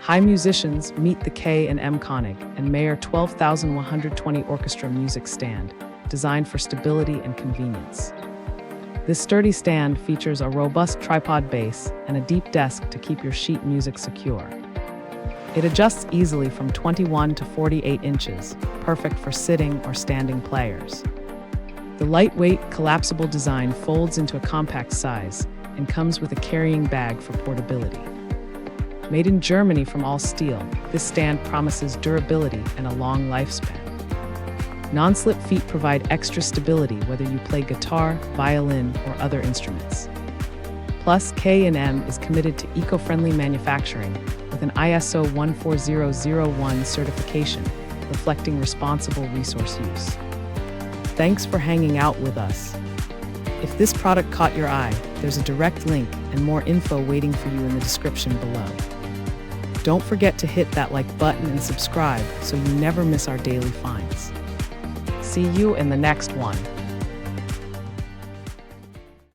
Hi musicians, meet the K&M Konig Meyer 12120 Orchestra Music Stand, designed for stability and convenience. This sturdy stand features a robust tripod base and a deep desk to keep your sheet music secure. It adjusts easily from 21 to 48 inches, perfect for sitting or standing players. The lightweight, collapsible design folds into a compact size and comes with a carrying bag for portability. Made in Germany from all steel, this stand promises durability and a long lifespan. Non-slip feet provide extra stability whether you play guitar, violin, or other instruments. Plus, K&M is committed to eco-friendly manufacturing with an ISO 14001 certification, reflecting responsible resource use. Thanks for hanging out with us. If this product caught your eye, there's a direct link and more info waiting for you in the description below. Don't forget to hit that like button and subscribe so you never miss our daily finds. See you in the next one.